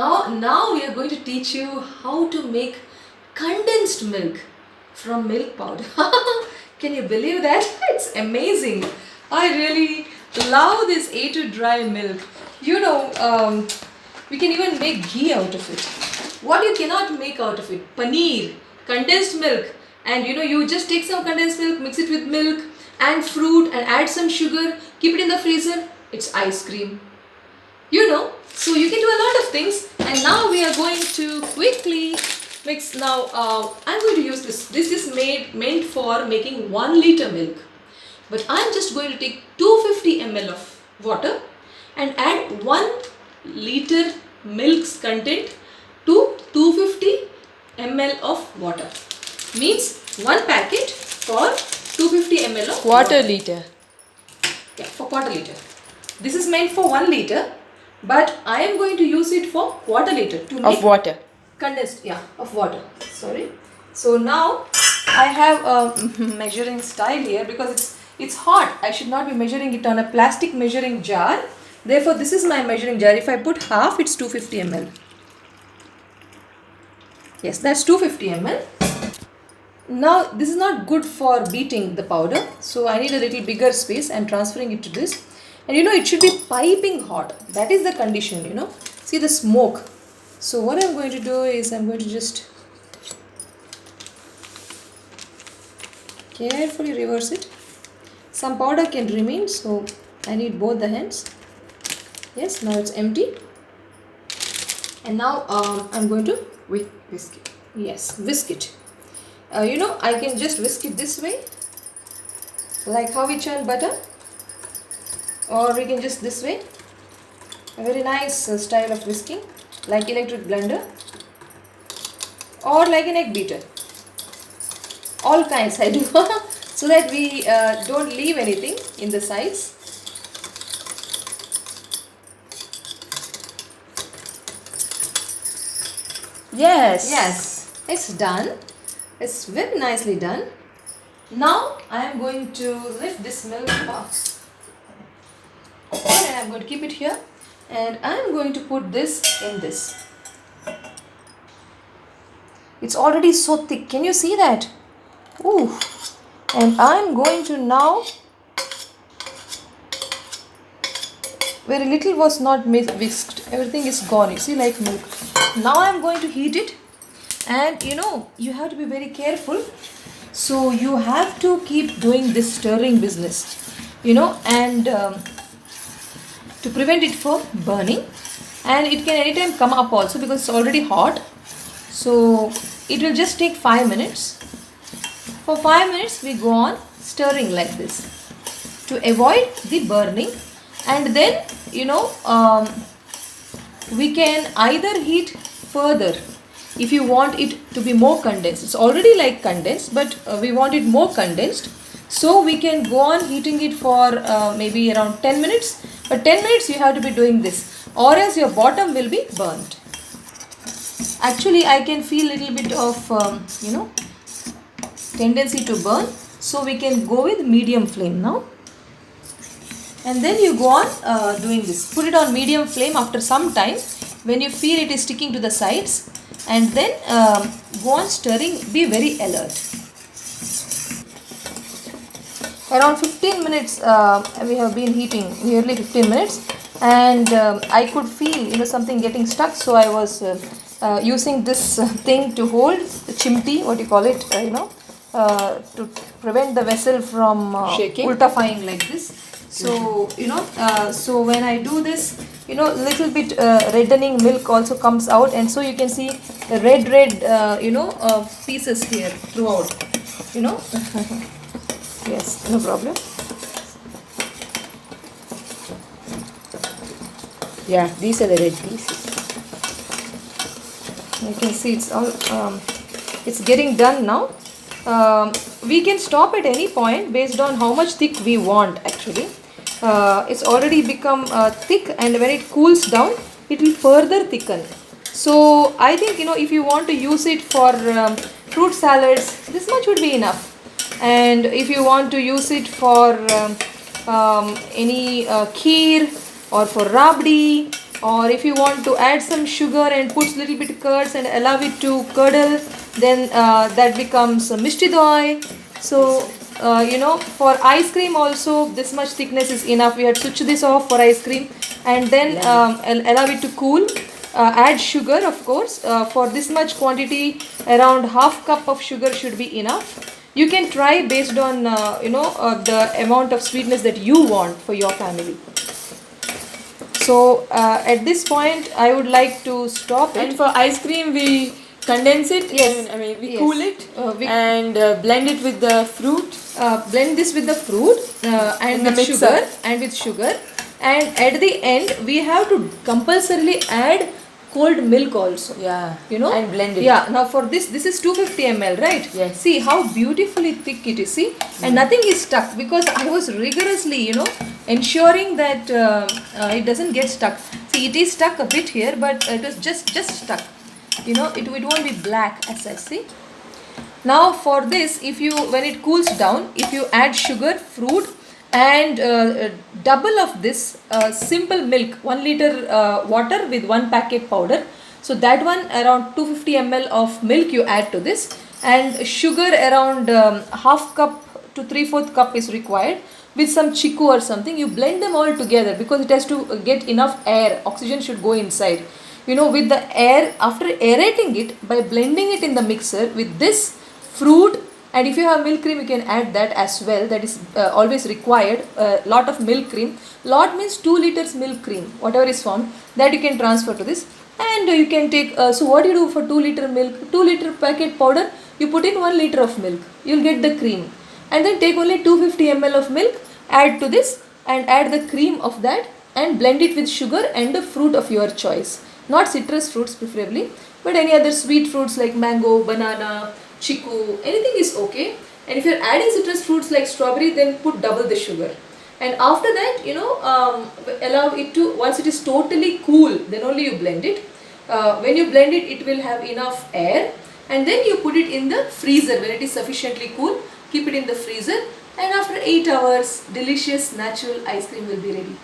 Now we are going to teach you how to make condensed milk from milk powder. Can you believe that? It's amazing. I really love this A2 dry milk. We can even make ghee out of it. What you cannot make out of it? Paneer, condensed milk. And you just take some condensed milk, mix it with milk and fruit and add some sugar, keep it in the freezer. It's ice cream. So you can do a lot of things. And now we are going to quickly mix. Now I'm going to use this is meant for making 1 liter milk, but I'm just going to take 250 ml of water and add 1 liter milk's content to 250 ml of water. Means 1 packet for 250 ml of Quarter liter. Yeah, for quarter liter. This is meant for 1 liter, but I am going to use it for quarter liter to make Of water. condensed, of water. Sorry. So now I have a measuring style here because it's hot. I should not be measuring it on a plastic measuring jar. Therefore, this is my measuring jar. If I put half, it's 250 ml. Yes, that's 250 ml. Now this is not good for beating the powder, so I need a little bigger space. I'm transferring it to this, and it should be piping hot. That is the condition. See the smoke. So what I'm going to do is I'm going to just carefully reverse it. Some powder can remain, so I need both the hands. Yes, now it's empty. And now I'm going to whisk it. Yes, whisk it. I can just whisk it this way, like how we churn butter, or we can just this way. A very nice style of whisking, like electric blender, or like an egg beater. All kinds I do, so that we don't leave anything in the sides. Yes, it's done. It's very nicely done. Now I am going to lift this milk up. And I'm going to keep it here. And I'm going to put this in this. It's already so thick. Can you see that? Ooh. And I'm going to now, very little was not whisked. Everything is gone. You see, like milk. Now I'm going to heat it. And you have to be very careful. So you have to keep doing this stirring business, and to prevent it from burning. And it can anytime come up also because it's already hot. So it will just take 5 minutes. For 5 minutes we go on stirring like this to avoid the burning. And then we can either heat further if you want it to be more condensed. It's already like condensed, but we want it more condensed. So we can go on heating it for maybe around 10 minutes. But 10 minutes you have to be doing this, or else your bottom will be burnt. Actually, I can feel a little bit of, tendency to burn. So we can go with medium flame now. And then you go on doing this. Put it on medium flame after some time when you feel it is sticking to the sides. And then go on stirring. Be very alert. Around 15 minutes we have been heating, nearly 15 minutes. And I could feel something getting stuck. So I was using this thing to hold the chimti, what you call it, to prevent the vessel from ultafying like this. So so when I do this, little bit reddening milk also comes out, and so you can see the red pieces here throughout. Yes, no problem. Yeah, these are the red pieces. You can see it's all it's getting done now. We can stop at any point based on how much thick we want. Actually, it's already become thick, and when it cools down it will further thicken. So I think if you want to use it for fruit salads, this much would be enough. And if you want to use it for any kheer or for rabdi or if you want to add some sugar and put little bit curds and allow it to curdle, then that becomes mishti doi. So for ice cream also this much thickness is enough. We had to switch this off for ice cream and then allow it to cool. Add sugar, of course. For this much quantity, around half cup of sugar should be enough. You can try based on the amount of sweetness that you want for your family. So at this point I would like to stop it. And for ice cream, we condense it. Yes. I mean, we Yes. cool it and blend it with the fruit. Blend this with the fruit and the with mixer. sugar and at the end we have to compulsorily add cold milk also. Yeah. And blend it. Yeah, now for this is 250 ml, right? Yes. See how beautifully thick it is, see? And nothing is stuck because I was rigorously ensuring that it doesn't get stuck. See, it is stuck a bit here, but it was just stuck. It won't be black as such. See, now for this, when it cools down, if you add sugar, fruit and double of this simple milk, 1 liter water with 1 packet powder, so that one around 250 ml of milk you add to this, and sugar around half cup to 3/4 cup is required with some chiku or something. You blend them all together because it has to get enough air, oxygen should go inside. With the air, after aerating it by blending it in the mixer with this fruit, and if you have milk cream you can add that as well, that is always required. Lot of milk cream, lot means 2 liters milk cream, whatever is formed, that you can transfer to this. And you can take so what you do for 2 liter milk, 2 liter packet powder, you put in 1 liter of milk, you'll get the cream. And then take only 250 ml of milk, add to this and add the cream of that and blend it with sugar and the fruit of your choice. Not citrus fruits preferably, but any other sweet fruits like mango, banana, chiku, anything is okay. And if you're adding citrus fruits like strawberry, then put double the sugar. And after that, allow it to, once it is totally cool, then only you blend it. When you blend it, it will have enough air. And then you put it in the freezer when it is sufficiently cool. Keep it in the freezer. And after 8 hours, delicious natural ice cream will be ready.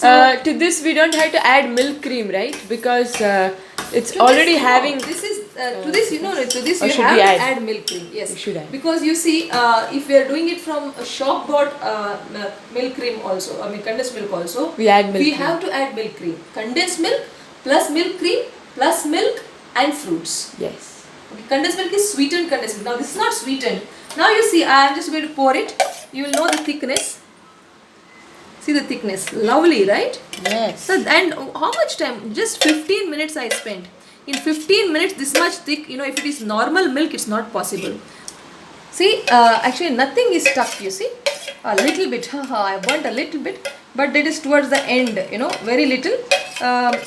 So, to this we don't have to add milk cream, right? Because it's to already this, having. This is to this you should have we to add? add milk cream. Yes, We should add. because you see, if we are doing it from a shop bought milk cream also, I mean condensed milk also, We add milk we cream. have to add milk cream, condensed milk plus milk cream plus milk and fruits. Yes. Okay, condensed milk is sweetened condensed milk. Now this is not sweetened. Now you see, I am just going to pour it. You will know the thickness. See the thickness, lovely, right? Yes. So, and how much time? Just 15 minutes I spent. In 15 minutes, this much thick, if it is normal milk, it's not possible. See, actually nothing is stuck, you see. A little bit, I burnt a little bit, but that is towards the end, very little.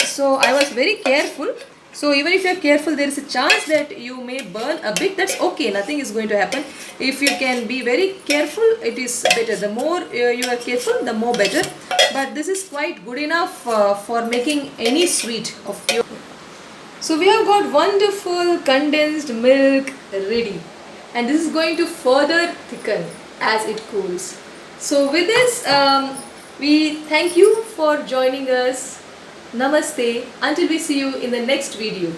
So I was very careful. So even if you are careful, there is a chance that you may burn a bit. That's okay, nothing is going to happen. If you can be very careful, it is better. The more you are careful, the more better. But this is quite good enough for making any sweet of your. So we have got wonderful condensed milk ready, and this is going to further thicken as it cools. So with this, we thank you for joining us. Namaste. Until we see you in the next video.